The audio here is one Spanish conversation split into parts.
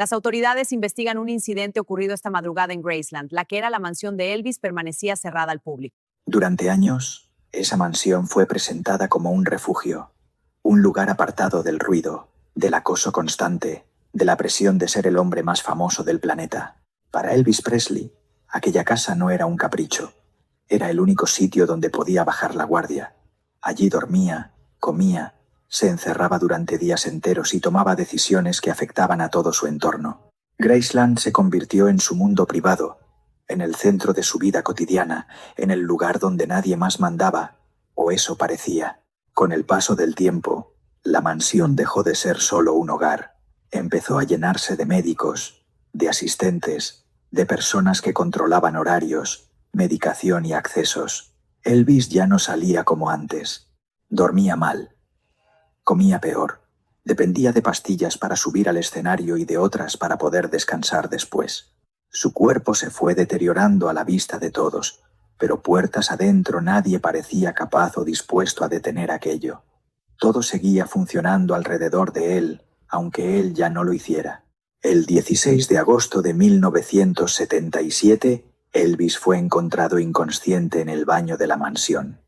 Las autoridades investigan un incidente ocurrido esta madrugada en Graceland. La que era la mansión de Elvis permanecía cerrada al público. Durante años, esa mansión fue presentada como un refugio, un lugar apartado del ruido, del acoso constante, de la presión de ser el hombre más famoso del planeta. Para Elvis Presley, aquella casa no era un capricho. Era el único sitio donde podía bajar la guardia. Allí dormía, comía, se encerraba durante días enteros y tomaba decisiones que afectaban a todo su entorno. Graceland se convirtió en su mundo privado, en el centro de su vida cotidiana, en el lugar donde nadie más mandaba, o eso parecía. Con el paso del tiempo, la mansión dejó de ser solo un hogar. Empezó a llenarse de médicos, de asistentes, de personas que controlaban horarios, medicación y accesos. Elvis ya no salía como antes. Dormía mal. Comía peor. Dependía de pastillas para subir al escenario y de otras para poder descansar después. Su cuerpo se fue deteriorando a la vista de todos, pero puertas adentro nadie parecía capaz o dispuesto a detener aquello. Todo seguía funcionando alrededor de él, aunque él ya no lo hiciera. El 16 de agosto de 1977, Elvis fue encontrado inconsciente en el baño de la mansión.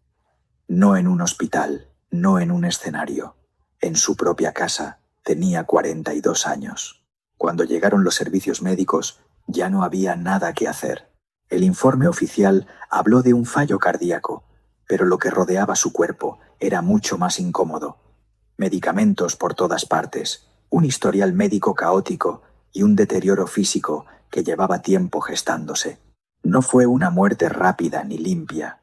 No en un hospital, no en un escenario. En su propia casa. Tenía 42 años. Cuando llegaron los servicios médicos, ya no había nada que hacer. El informe oficial habló de un fallo cardíaco, pero lo que rodeaba su cuerpo era mucho más incómodo. Medicamentos por todas partes, un historial médico caótico y un deterioro físico que llevaba tiempo gestándose. No fue una muerte rápida ni limpia.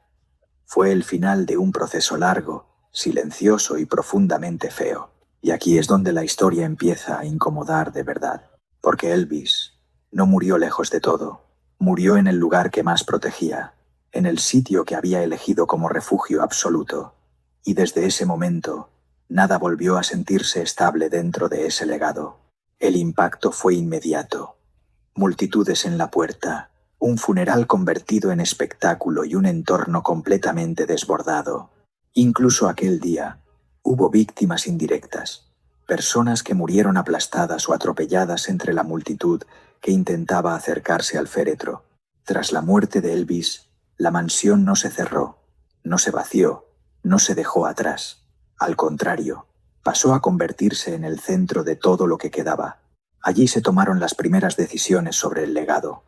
Fue el final de un proceso largo, silencioso y profundamente feo. Y aquí es donde la historia empieza a incomodar de verdad. Porque Elvis no murió lejos de todo. Murió en el lugar que más protegía, en el sitio que había elegido como refugio absoluto. Y desde ese momento, nada volvió a sentirse estable dentro de ese legado. El impacto fue inmediato. Multitudes en la puerta, un funeral convertido en espectáculo y un entorno completamente desbordado. Incluso aquel día, hubo víctimas indirectas, personas que murieron aplastadas o atropelladas entre la multitud que intentaba acercarse al féretro. Tras la muerte de Elvis, la mansión no se cerró, no se vació, no se dejó atrás. Al contrario, pasó a convertirse en el centro de todo lo que quedaba. Allí se tomaron las primeras decisiones sobre el legado.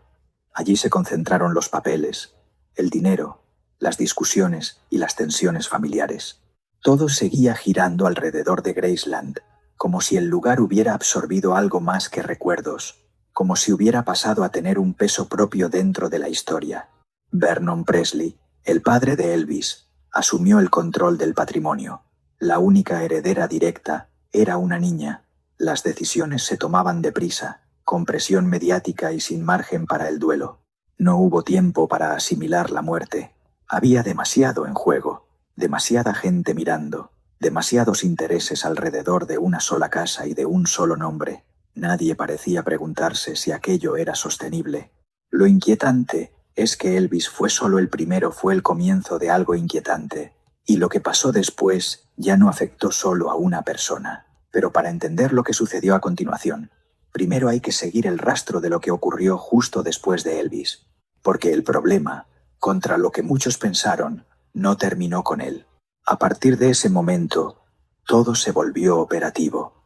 Allí se concentraron los papeles, el dinero, las discusiones y las tensiones familiares. Todo seguía girando alrededor de Graceland, como si el lugar hubiera absorbido algo más que recuerdos, como si hubiera pasado a tener un peso propio dentro de la historia. Vernon Presley, el padre de Elvis, asumió el control del patrimonio. La única heredera directa era una niña. Las decisiones se tomaban deprisa, con presión mediática y sin margen para el duelo. No hubo tiempo para asimilar la muerte. Había demasiado en juego, demasiada gente mirando, demasiados intereses alrededor de una sola casa y de un solo nombre. Nadie parecía preguntarse si aquello era sostenible. Lo inquietante es que Elvis fue solo el primero, fue el comienzo de algo inquietante. Y lo que pasó después ya no afectó solo a una persona. Pero para entender lo que sucedió a continuación, primero hay que seguir el rastro de lo que ocurrió justo después de Elvis. Porque el problema, contra lo que muchos pensaron, no terminó con él. A partir de ese momento, todo se volvió operativo.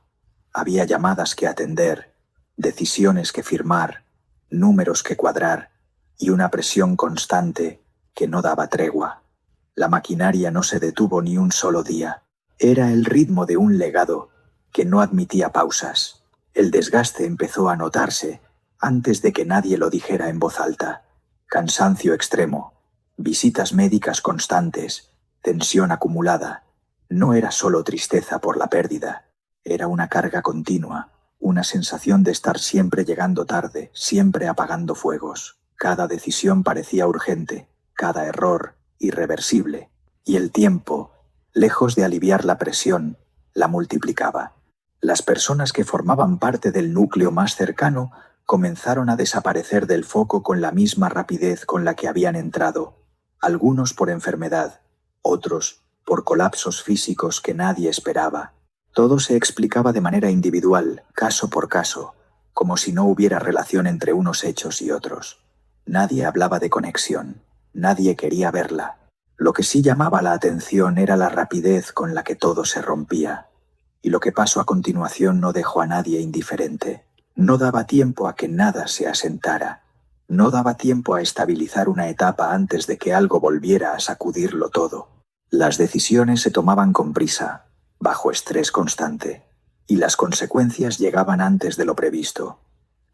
Había llamadas que atender, decisiones que firmar, números que cuadrar y una presión constante que no daba tregua. La maquinaria no se detuvo ni un solo día. Era el ritmo de un legado que no admitía pausas. El desgaste empezó a notarse antes de que nadie lo dijera en voz alta. Cansancio extremo, visitas médicas constantes, tensión acumulada. No era solo tristeza por la pérdida, era una carga continua, una sensación de estar siempre llegando tarde, siempre apagando fuegos. Cada decisión parecía urgente, cada error irreversible, y el tiempo, lejos de aliviar la presión, la multiplicaba. Las personas que formaban parte del núcleo más cercano comenzaron a desaparecer del foco con la misma rapidez con la que habían entrado, algunos por enfermedad, otros por colapsos físicos que nadie esperaba. Todo se explicaba de manera individual, caso por caso, como si no hubiera relación entre unos hechos y otros. Nadie hablaba de conexión, nadie quería verla. Lo que sí llamaba la atención era la rapidez con la que todo se rompía. Y lo que pasó a continuación no dejó a nadie indiferente. No daba tiempo a que nada se asentara. No daba tiempo a estabilizar una etapa antes de que algo volviera a sacudirlo todo. Las decisiones se tomaban con prisa, bajo estrés constante, y las consecuencias llegaban antes de lo previsto.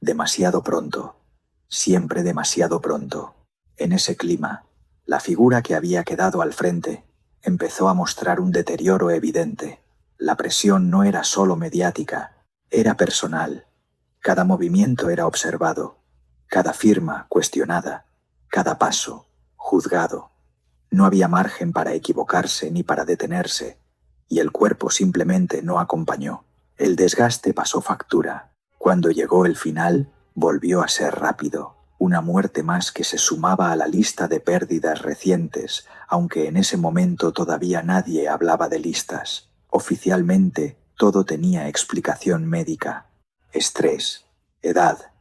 Demasiado pronto. Siempre demasiado pronto. En ese clima, la figura que había quedado al frente empezó a mostrar un deterioro evidente. La presión no era solo mediática, era personal. Cada movimiento era observado, cada firma cuestionada, cada paso juzgado. No había margen para equivocarse ni para detenerse, y el cuerpo simplemente no acompañó. El desgaste pasó factura. Cuando llegó el final, volvió a ser rápido. Una muerte más que se sumaba a la lista de pérdidas recientes, aunque en ese momento todavía nadie hablaba de listas. Oficialmente, todo tenía explicación médica. Estrés, edad,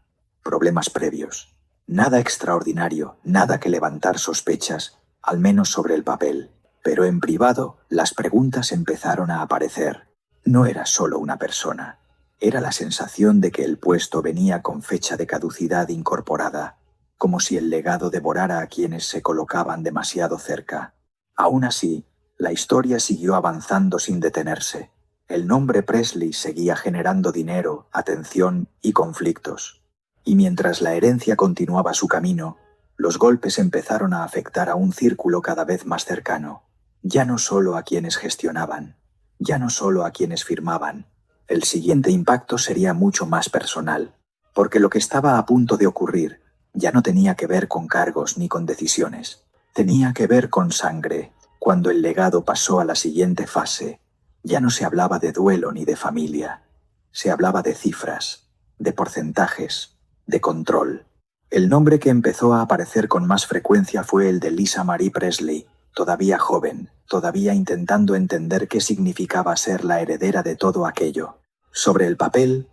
problemas previos. Nada extraordinario, nada que levantar sospechas, al menos sobre el papel. Pero en privado, las preguntas empezaron a aparecer. No era solo una persona. Era la sensación de que el puesto venía con fecha de caducidad incorporada, como si el legado devorara a quienes se colocaban demasiado cerca. Aún así, la historia siguió avanzando sin detenerse. El nombre Presley seguía generando dinero, atención y conflictos. Y mientras la herencia continuaba su camino, los golpes empezaron a afectar a un círculo cada vez más cercano. Ya no solo a quienes gestionaban, ya no solo a quienes firmaban. El siguiente impacto sería mucho más personal, porque lo que estaba a punto de ocurrir ya no tenía que ver con cargos ni con decisiones. Tenía que ver con sangre. Cuando el legado pasó a la siguiente fase, ya no se hablaba de duelo ni de familia. Se hablaba de cifras, de porcentajes, de control. El nombre que empezó a aparecer con más frecuencia fue el de Lisa Marie Presley, todavía joven, todavía intentando entender qué significaba ser la heredera de todo aquello. Sobre el papel,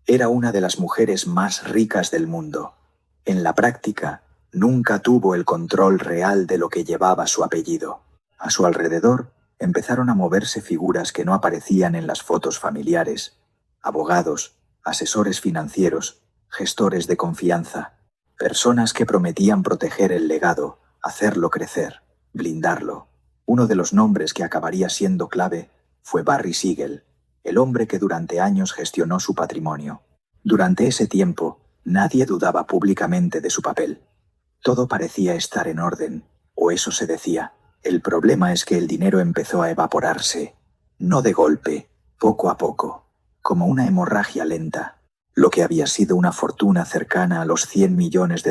era una de las mujeres más ricas del mundo. En la práctica, nunca tuvo el control real de lo que llevaba su apellido. A su alrededor, empezaron a moverse figuras que no aparecían en las fotos familiares: abogados, asesores financieros, gestores de confianza, personas que prometían proteger el legado, hacerlo crecer, blindarlo. Uno de los nombres que acabaría siendo clave fue Barry Siegel, el hombre que durante años gestionó su patrimonio. Durante ese tiempo, nadie dudaba públicamente de su papel. Todo parecía estar en orden, o eso se decía. El problema es que el dinero empezó a evaporarse, no de golpe, poco a poco, como una hemorragia lenta. Lo que había sido una fortuna cercana a los $100 millones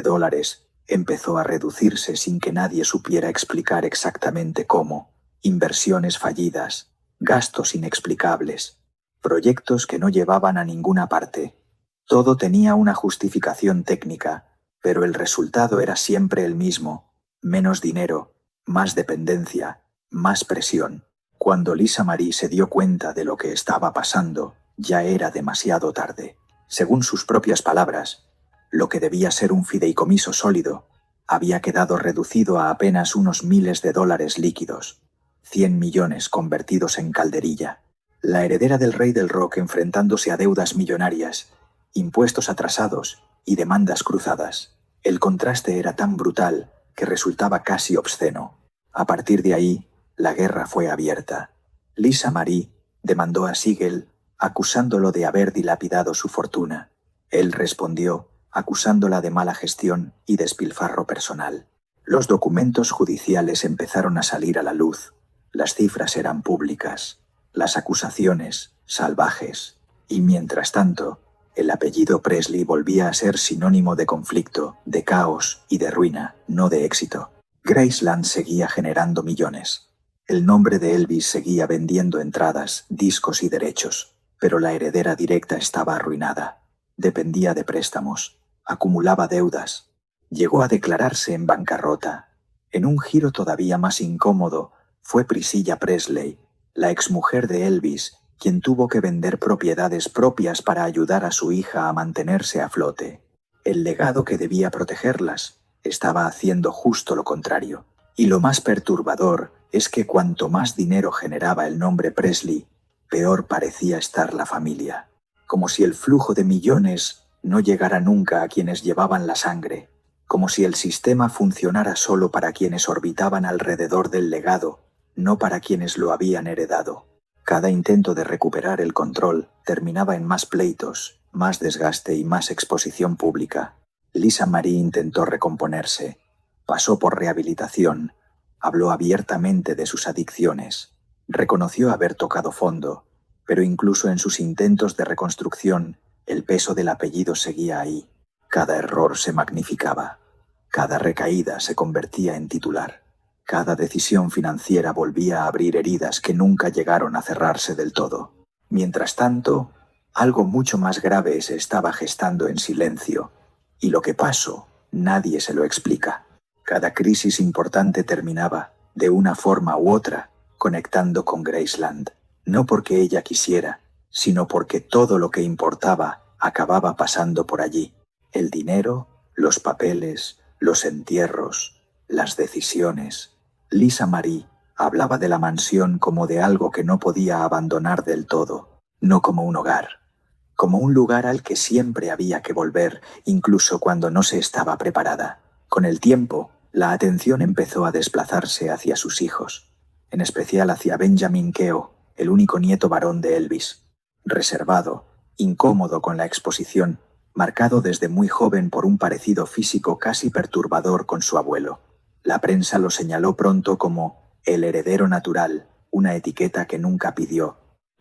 empezó a reducirse sin que nadie supiera explicar exactamente cómo. Inversiones fallidas, gastos inexplicables, proyectos que no llevaban a ninguna parte. Todo tenía una justificación técnica, pero el resultado era siempre el mismo: menos dinero, más dependencia, más presión. Cuando Lisa Marie se dio cuenta de lo que estaba pasando, ya era demasiado tarde. Según sus propias palabras, lo que debía ser un fideicomiso sólido había quedado reducido a apenas unos miles de dólares líquidos, 100 millones convertidos en calderilla. La heredera del rey del rock enfrentándose a deudas millonarias, impuestos atrasados y demandas cruzadas. El contraste era tan brutal que resultaba casi obsceno. A partir de ahí, la guerra fue abierta. Lisa Marie demandó a Siegel acusándolo de haber dilapidado su fortuna. Él respondió acusándola de mala gestión y despilfarro personal. Los documentos judiciales empezaron a salir a la luz. Las cifras eran públicas, las acusaciones salvajes, y mientras tanto, el apellido Presley volvía a ser sinónimo de conflicto, de caos y de ruina, no de éxito. Graceland seguía generando millones. El nombre de Elvis seguía vendiendo entradas, discos y derechos, pero la heredera directa estaba arruinada. Dependía de préstamos, acumulaba deudas, llegó a declararse en bancarrota. En un giro todavía más incómodo, fue Priscilla Presley, la exmujer de Elvis, quien tuvo que vender propiedades propias para ayudar a su hija a mantenerse a flote. El legado que debía protegerlas estaba haciendo justo lo contrario. Y lo más perturbador es que cuanto más dinero generaba el nombre Presley, peor parecía estar la familia. Como si el flujo de millones no llegara nunca a quienes llevaban la sangre, como si el sistema funcionara solo para quienes orbitaban alrededor del legado, no para quienes lo habían heredado. Cada intento de recuperar el control terminaba en más pleitos, más desgaste y más exposición pública. Lisa Marie intentó recomponerse, pasó por rehabilitación, habló abiertamente de sus adicciones, reconoció haber tocado fondo, pero incluso en sus intentos de reconstrucción, el peso del apellido seguía ahí. Cada error se magnificaba, cada recaída se convertía en titular, cada decisión financiera volvía a abrir heridas que nunca llegaron a cerrarse del todo. Mientras tanto, algo mucho más grave se estaba gestando en silencio, y lo que pasó, nadie se lo explica. Cada crisis importante terminaba, de una forma u otra, conectando con Graceland, no porque ella quisiera, sino porque todo lo que importaba acababa pasando por allí. El dinero, los papeles, los entierros, las decisiones. Lisa Marie hablaba de la mansión como de algo que no podía abandonar del todo, no como un hogar, como un lugar al que siempre había que volver, incluso cuando no se estaba preparada. Con el tiempo, la atención empezó a desplazarse hacia sus hijos, en especial hacia Benjamin Keogh, el único nieto varón de Elvis. Reservado, incómodo con la exposición, marcado desde muy joven por un parecido físico casi perturbador con su abuelo. La prensa lo señaló pronto como el heredero natural, una etiqueta que nunca pidió.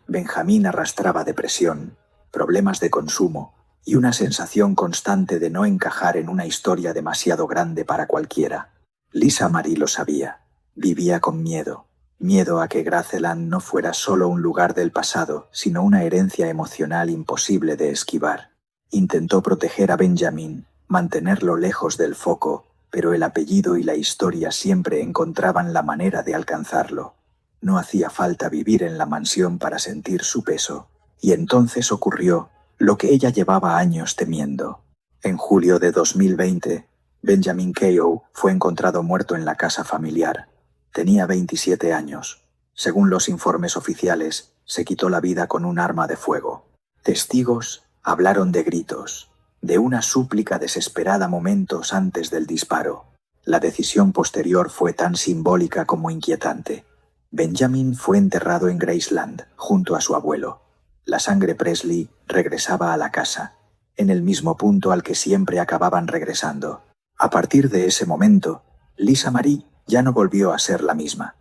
Benjamín arrastraba depresión, problemas de consumo y una sensación constante de no encajar en una historia demasiado grande para cualquiera. Lisa Marie lo sabía. Vivía con miedo. Miedo a que Graceland no fuera solo un lugar del pasado, sino una herencia emocional imposible de esquivar. Intentó proteger a Benjamin, mantenerlo lejos del foco, pero el apellido y la historia siempre encontraban la manera de alcanzarlo. No hacía falta vivir en la mansión para sentir su peso. Y entonces ocurrió lo que ella llevaba años temiendo. En julio de 2020, Benjamin Keogh fue encontrado muerto en la casa familiar. Tenía 27 años. Según los informes oficiales, se quitó la vida con un arma de fuego. Testigos hablaron de gritos, de una súplica desesperada momentos antes del disparo. La decisión posterior fue tan simbólica como inquietante. Benjamin fue enterrado en Graceland, junto a su abuelo. La sangre Presley regresaba a la casa, en el mismo punto al que siempre acababan regresando. A partir de ese momento, Lisa Marie ya no volvió a ser la misma.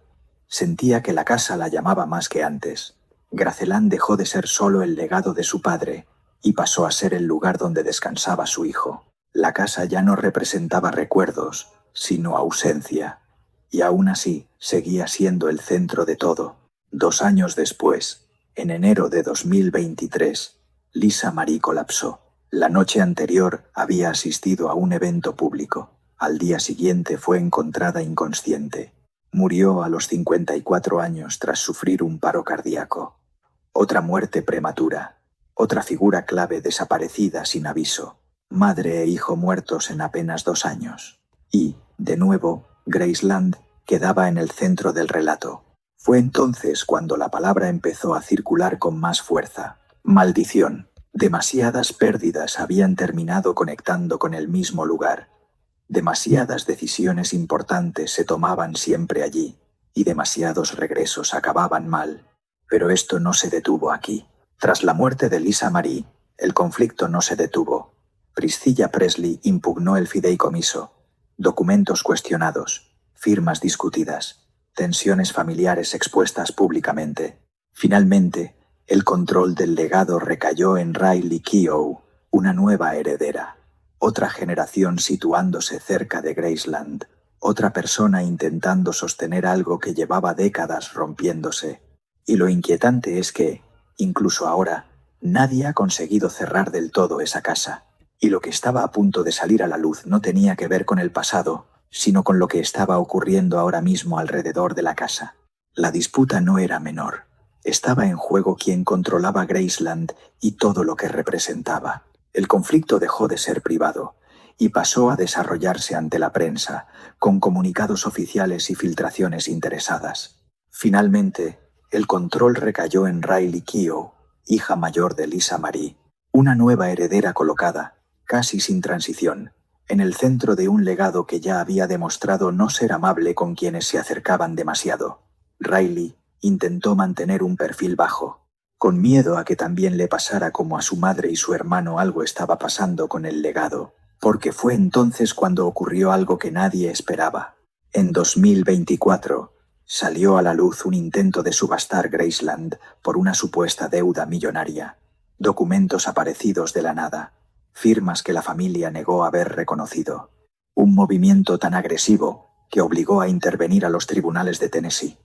Sentía que la casa la llamaba más que antes. Graceland dejó de ser solo el legado de su padre y pasó a ser el lugar donde descansaba su hijo. La casa ya no representaba recuerdos, sino ausencia. Y aún así, seguía siendo el centro de todo. 2 años después, en enero de 2023, Lisa Marie colapsó. La noche anterior había asistido a un evento público. Al día siguiente fue encontrada inconsciente. Murió a los 54 años tras sufrir un paro cardíaco. Otra muerte prematura. Otra figura clave desaparecida sin aviso. Madre e hijo muertos en apenas 2 años. Y, de nuevo, Graceland quedaba en el centro del relato. Fue entonces cuando la palabra empezó a circular con más fuerza. Maldición. Demasiadas pérdidas habían terminado conectando con el mismo lugar. Demasiadas decisiones importantes se tomaban siempre allí, y demasiados regresos acababan mal. Pero esto no se detuvo aquí. Tras la muerte de Lisa Marie, el conflicto no se detuvo. Priscilla Presley impugnó el fideicomiso. Documentos cuestionados, firmas discutidas, tensiones familiares expuestas públicamente. Finalmente, el control del legado recayó en Riley Keough, una nueva heredera. Otra generación situándose cerca de Graceland. Otra persona intentando sostener algo que llevaba décadas rompiéndose. Y lo inquietante es que, incluso ahora, nadie ha conseguido cerrar del todo esa casa. Y lo que estaba a punto de salir a la luz no tenía que ver con el pasado, sino con lo que estaba ocurriendo ahora mismo alrededor de la casa. La disputa no era menor. Estaba en juego quien controlaba Graceland y todo lo que representaba. El conflicto dejó de ser privado y pasó a desarrollarse ante la prensa, con comunicados oficiales y filtraciones interesadas. Finalmente, el control recayó en Riley Keough, hija mayor de Lisa Marie, una nueva heredera colocada, casi sin transición, en el centro de un legado que ya había demostrado no ser amable con quienes se acercaban demasiado. Riley intentó mantener un perfil bajo, con miedo a que también le pasara como a su madre y su hermano algo estaba pasando con el legado, porque fue entonces cuando ocurrió algo que nadie esperaba. En 2024, salió a la luz un intento de subastar Graceland por una supuesta deuda millonaria. Documentos aparecidos de la nada, firmas que la familia negó haber reconocido. Un movimiento tan agresivo que obligó a intervenir a los tribunales de Tennessee.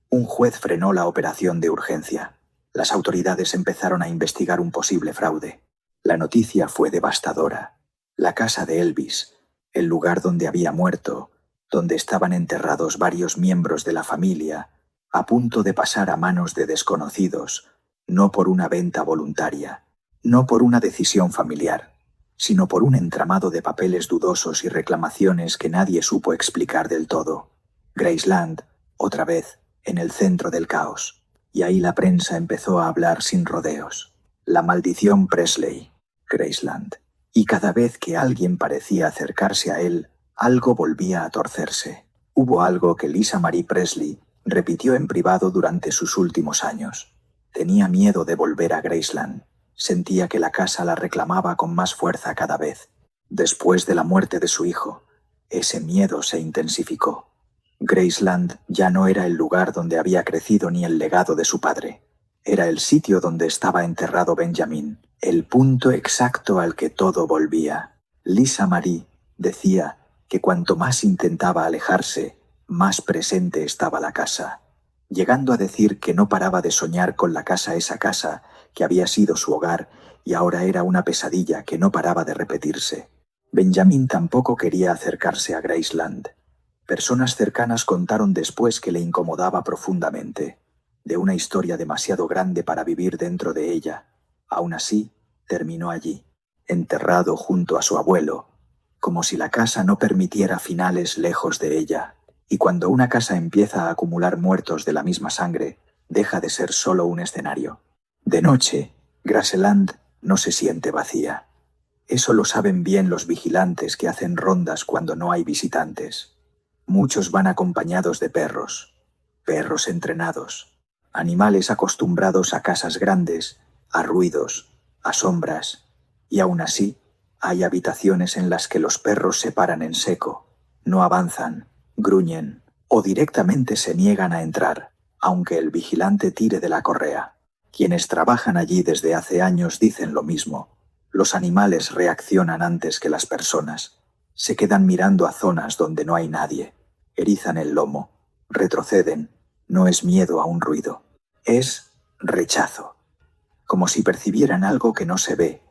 Un juez frenó la operación de urgencia. Las autoridades empezaron a investigar un posible fraude. La noticia fue devastadora. La casa de Elvis, el lugar donde había muerto, donde estaban enterrados varios miembros de la familia, a punto de pasar a manos de desconocidos, no por una venta voluntaria, no por una decisión familiar, sino por un entramado de papeles dudosos y reclamaciones que nadie supo explicar del todo. Graceland, otra vez, en el centro del caos. Y ahí la prensa empezó a hablar sin rodeos. La maldición Presley, Graceland. Y cada vez que alguien parecía acercarse a él, algo volvía a torcerse. Hubo algo que Lisa Marie Presley repitió en privado durante sus últimos años. Tenía miedo de volver a Graceland. Sentía que la casa la reclamaba con más fuerza cada vez. Después de la muerte de su hijo, ese miedo se intensificó. Graceland ya no era el lugar donde había crecido ni el legado de su padre. Era el sitio donde estaba enterrado Benjamin, el punto exacto al que todo volvía. Lisa Marie decía que cuanto más intentaba alejarse, más presente estaba la casa, llegando a decir que no paraba de soñar con la casa, esa casa que había sido su hogar y ahora era una pesadilla que no paraba de repetirse. Benjamin tampoco quería acercarse a Graceland. Personas cercanas contaron después que le incomodaba profundamente, de una historia demasiado grande para vivir dentro de ella. Aún así, terminó allí, enterrado junto a su abuelo, como si la casa no permitiera finales lejos de ella. Y cuando una casa empieza a acumular muertos de la misma sangre, deja de ser solo un escenario. De noche, Graceland no se siente vacía. Eso lo saben bien los vigilantes que hacen rondas cuando no hay visitantes. Muchos van acompañados de perros, perros entrenados, animales acostumbrados a casas grandes, a ruidos, a sombras, y aún así hay habitaciones en las que los perros se paran en seco, no avanzan, gruñen o directamente se niegan a entrar, aunque el vigilante tire de la correa. Quienes trabajan allí desde hace años dicen lo mismo. Los animales reaccionan antes que las personas. Se quedan mirando a zonas donde no hay nadie. Erizan el lomo, retroceden. No es miedo a un ruido. Es rechazo. Como si percibieran algo que no se ve.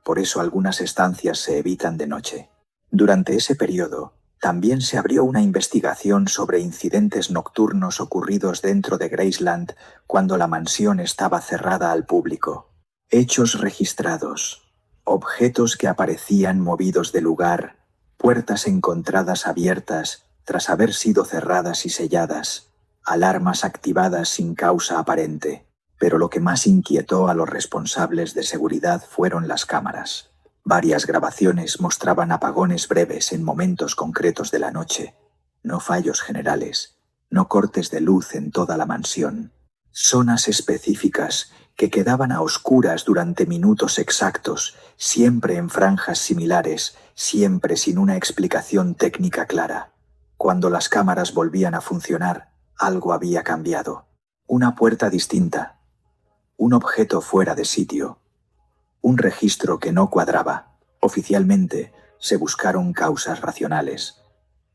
Por eso algunas estancias se evitan de noche. Durante ese periodo, también se abrió una investigación sobre incidentes nocturnos ocurridos dentro de Graceland cuando la mansión estaba cerrada al público. Hechos registrados, objetos que aparecían movidos de lugar, puertas encontradas abiertas tras haber sido cerradas y selladas, alarmas activadas sin causa aparente. Pero lo que más inquietó a los responsables de seguridad fueron las cámaras. Varias grabaciones mostraban apagones breves en momentos concretos de la noche, no fallos generales, no cortes de luz en toda la mansión, zonas específicas que quedaban a oscuras durante minutos exactos, siempre en franjas similares, siempre sin una explicación técnica clara. Cuando las cámaras volvían a funcionar, algo había cambiado. Una puerta distinta, un objeto fuera de sitio, un registro que no cuadraba. Oficialmente se buscaron causas racionales,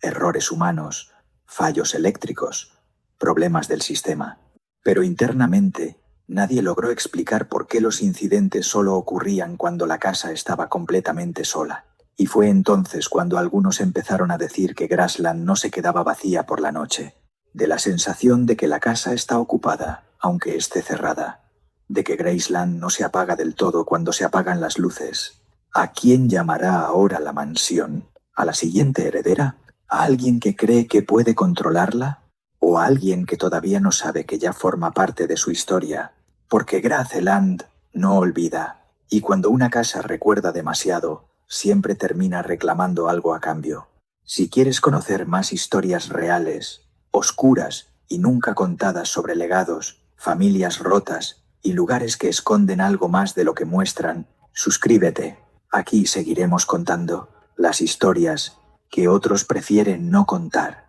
errores humanos, fallos eléctricos, problemas del sistema. Pero internamente nadie logró explicar por qué los incidentes solo ocurrían cuando la casa estaba completamente sola. Y fue entonces cuando algunos empezaron a decir que Graceland no se quedaba vacía por la noche. De la sensación de que la casa está ocupada, aunque esté cerrada, de que Graceland no se apaga del todo cuando se apagan las luces. ¿A quién llamará ahora la mansión? ¿A la siguiente heredera? ¿A alguien que cree que puede controlarla? ¿O a alguien que todavía no sabe que ya forma parte de su historia? Porque Graceland no olvida, y cuando una casa recuerda demasiado, siempre termina reclamando algo a cambio. Si quieres conocer más historias reales, oscuras y nunca contadas sobre legados, familias rotas y lugares que esconden algo más de lo que muestran, suscríbete. Aquí seguiremos contando las historias que otros prefieren no contar.